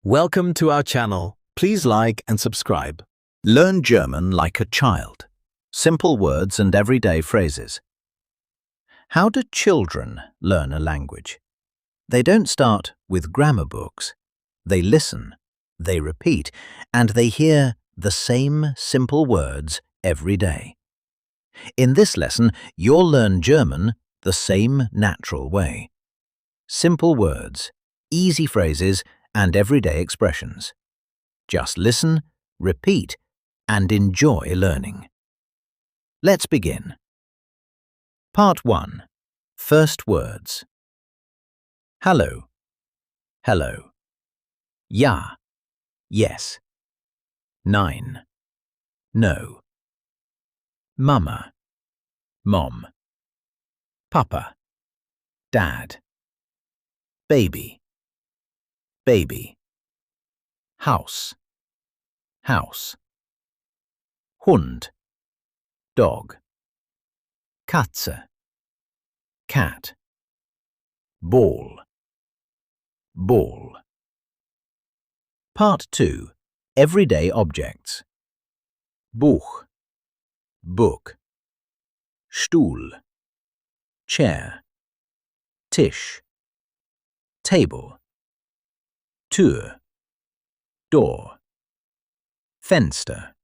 Welcome to our channel. Please like and subscribe. Learn German like a child. Simple words and everyday phrases. How do children learn a language? They don't start with grammar books. They listen, they repeat, and they hear the same simple words every day. In this lesson, you'll learn German the same natural way. Simple words, easy phrases, and everyday expressions. Just listen, repeat, and enjoy learning. Let's begin. Part 1. First words. Hallo. Hello. Ja. Yes. Nein. No. Mama. Mom. Papa. Dad. Baby. Baby. House. House. Hund. Dog. Katze. Cat. Ball. Ball. Part 2. Everyday objects. Buch. Book. Stuhl. Chair. Tisch. Table. Tür. Door. Fenster.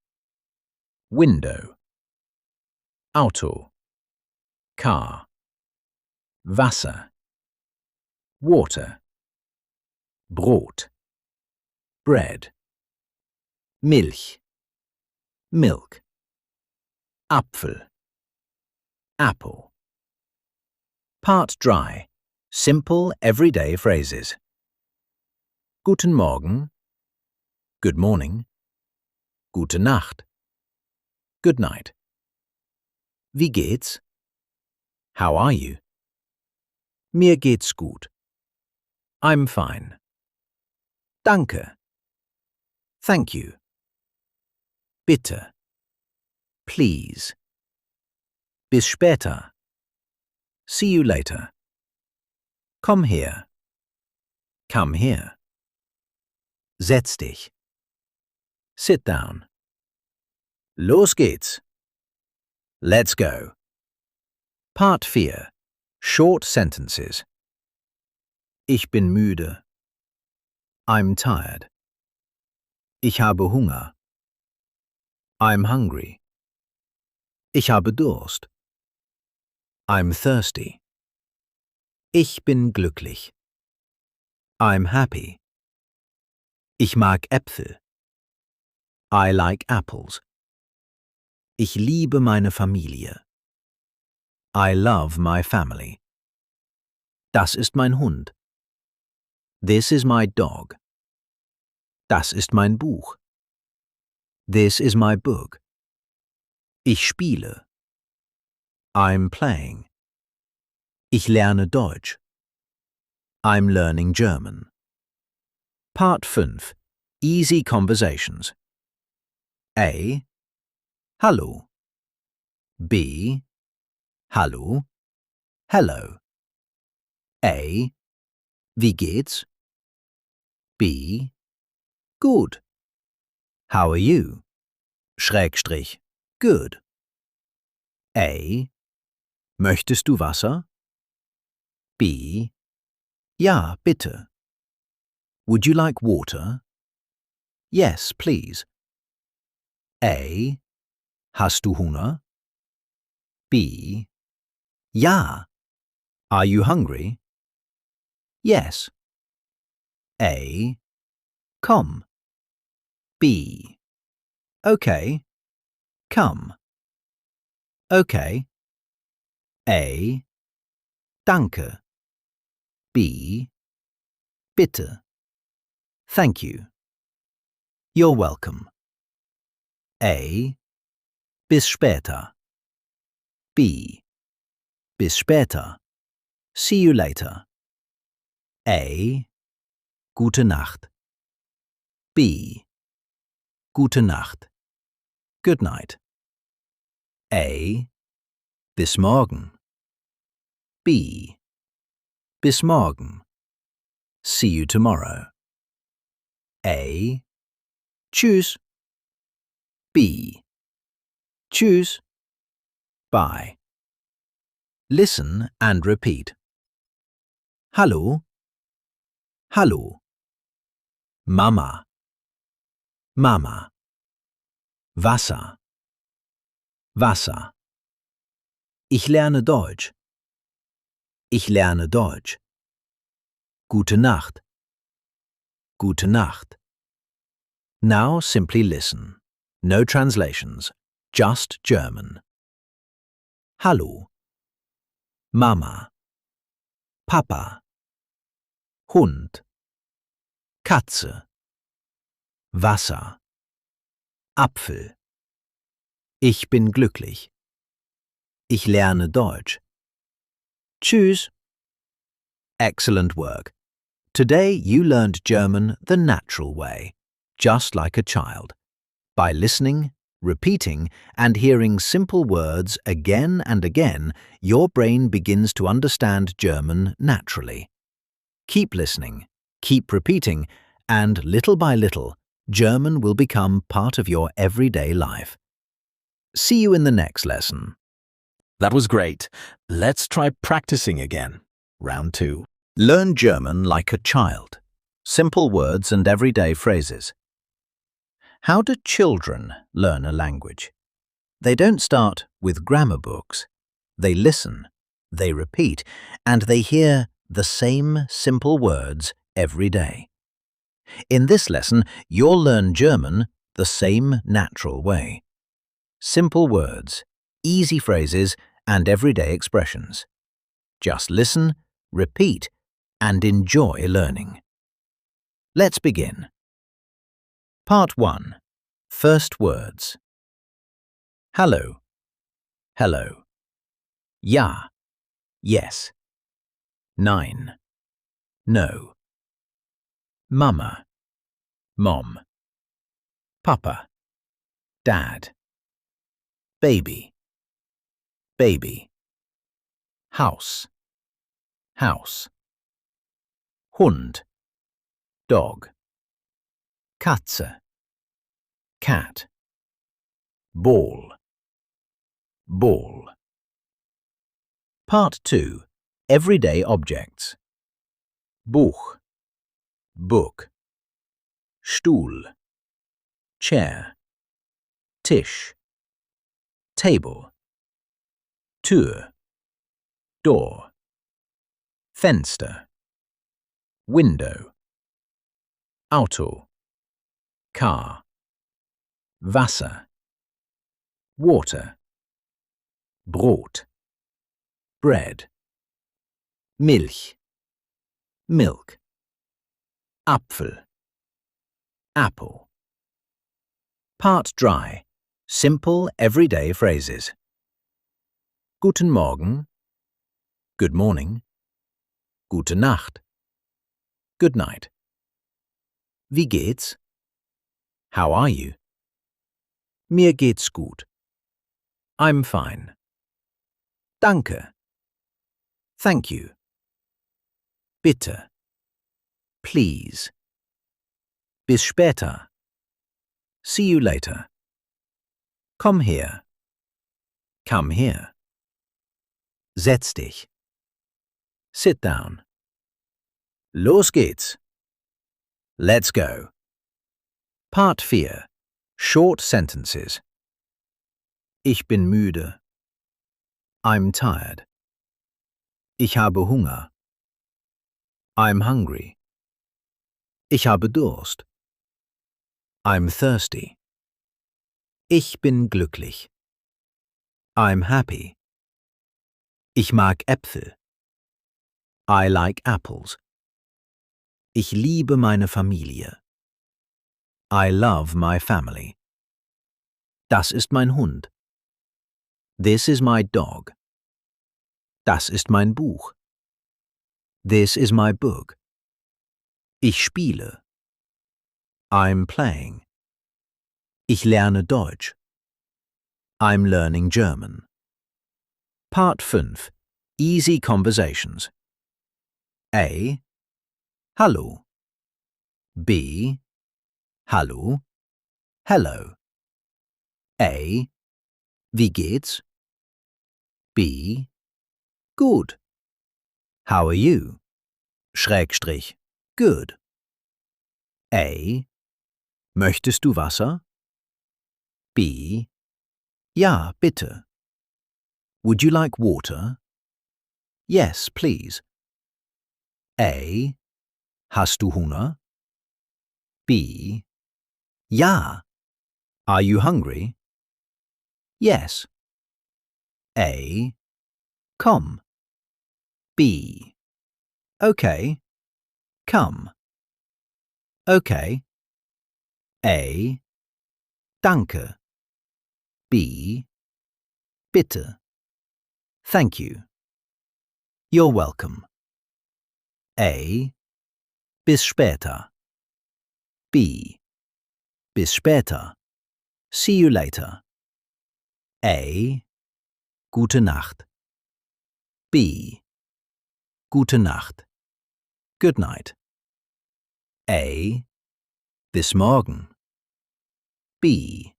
Window. Auto. Car. Wasser. Water. Brot. Bread. Milch. Milk. Apfel. Apple. Part dry. Simple everyday phrases. Guten Morgen. Good morning. Gute Nacht. Good night. Wie geht's? How are you? Mir geht's gut. I'm fine. Danke. Thank you. Bitte. Please. Bis später. See you later. Komm her. Come here. Setz dich. Sit down. Los geht's. Let's go. Part 4. Short sentences. Ich bin müde. I'm tired. Ich habe Hunger. I'm hungry. Ich habe Durst. I'm thirsty. Ich bin glücklich. I'm happy. Ich mag Äpfel. I like apples. Ich liebe meine Familie. I love my family. Das ist mein Hund. This is my dog. Das ist mein Buch. This is my book. Ich spiele. I'm playing. Ich lerne Deutsch. I'm learning German. Part 5. Easy conversations. A. Hallo. B. Hallo. Hello. A. Wie geht's? B. Gut. How are you? Schrägstrich. Good. A. Möchtest du Wasser? B. Ja, bitte. Would you like water? Yes, please. A. Hast du Hunger? B. Ja. Are you hungry? Yes. A. Komm. B. Okay. Come. Okay. A. Danke. B. Bitte. Thank you. You're welcome. A. Bis später. B. Bis später. See you later. A. Gute Nacht. B. Gute Nacht. Good night. A. Bis morgen. B. Bis morgen. See you tomorrow. A. Tschüss. B. Tschüss. Bye. Listen and repeat. Hallo. Hallo. Mama. Mama. Wasser. Wasser. Ich lerne Deutsch. Ich lerne Deutsch. Gute Nacht. Gute Nacht. Now simply listen. No translations. Just German. Hallo. Mama. Papa. Hund. Katze. Wasser. Apfel. Ich bin glücklich. Ich lerne Deutsch. Tschüss. Excellent work. Today you learned German the natural way, just like a child, by listening, repeating, and hearing simple words again and again. Your brain begins to understand German naturally. Keep listening, keep repeating, and little by little, German will become part of your everyday life. See you in the next lesson. That was great. Let's try practicing again. Round 2. Learn German like a child. Simple words and everyday phrases. How do children learn a language? They don't start with grammar books. They listen, they repeat, and they hear the same simple words every day. In this lesson, you'll learn German the same natural way. Simple words, easy phrases, and everyday expressions. Just listen, repeat, and enjoy learning. Let's begin. Part 1. First words. Hallo. Hello. Ja. Yes. Nein. No. Mama. Mom. Papa. Dad. Baby. Baby. House. House. Hund. Dog. Katze. Cat. Ball. Ball. Part 2. Everyday objects. Buch. Book. Stuhl. Chair. Tisch. Table. Tür. Door. Fenster. Window. Auto. Car. Wasser. Water. Brot. Bread. Milch. Milk. Apfel. Apple. Part dry. Simple everyday phrases. Guten Morgen. Good morning. Gute Nacht. Good night. Wie geht's? How are you? Mir geht's gut. I'm fine. Danke. Thank you. Bitte. Please. Bis später. See you later. Komm her. Come here. Setz dich. Sit down. Los geht's. Let's go. Part 4. Short sentences. Ich bin müde. I'm tired. Ich habe Hunger. I'm hungry. Ich habe Durst. I'm thirsty. Ich bin glücklich. I'm happy. Ich mag Äpfel. I like apples. Ich liebe meine Familie. I love my family. Das ist mein Hund. This is my dog. Das ist mein Buch. This is my book. Ich spiele. I'm playing. Ich lerne Deutsch. I'm learning German. Part 5. Easy conversations. A. Hallo. B. Hallo, hello. A. Wie geht's? B. Gut. How are you? Schrägstrich. Good. A. Möchtest du Wasser? B. Ja, bitte. Would you like water? Yes, please. A. Hast du Hunger? B. Ja. Are you hungry? Yes. A. Komm. B. Okay. Come. Okay. A. Danke. B. Bitte. Thank you. You're welcome. A. Bis später. B. Bis später. See you later. A. Gute Nacht. B. Gute Nacht. Good night. A. Bis morgen. B.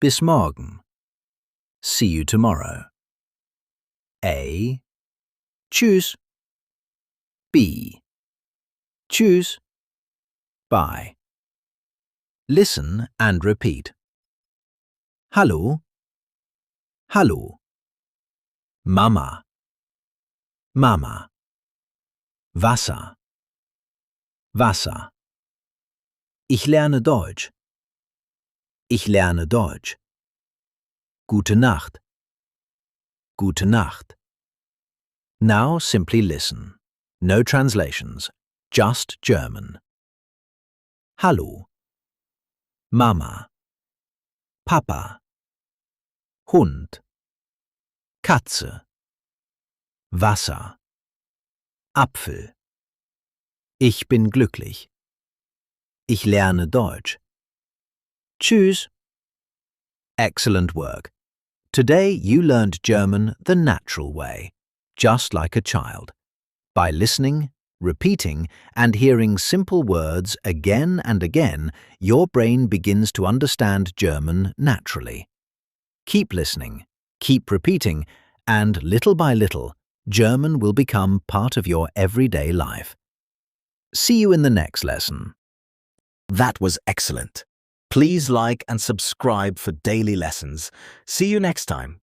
Bis morgen. See you tomorrow. A. Tschüss. B. Tschüss. Bye. Listen and repeat. Hallo. Hallo. Mama. Mama. Wasser. Wasser. Ich lerne Deutsch. Ich lerne Deutsch. Gute Nacht. Gute Nacht. Now simply listen. No translations. Just German. Hallo. Mama. Papa. Hund. Katze. Wasser. Apfel. Ich bin glücklich. Ich lerne Deutsch. Tschüss. Excellent work. Today you learned German the natural way, just like a child, by listening, repeating, and hearing simple words again and again. Your brain begins to understand German naturally. Keep listening, keep repeating, and little by little, German will become part of your everyday life. See you in the next lesson. That was excellent. Please like and subscribe for daily lessons. See you next time.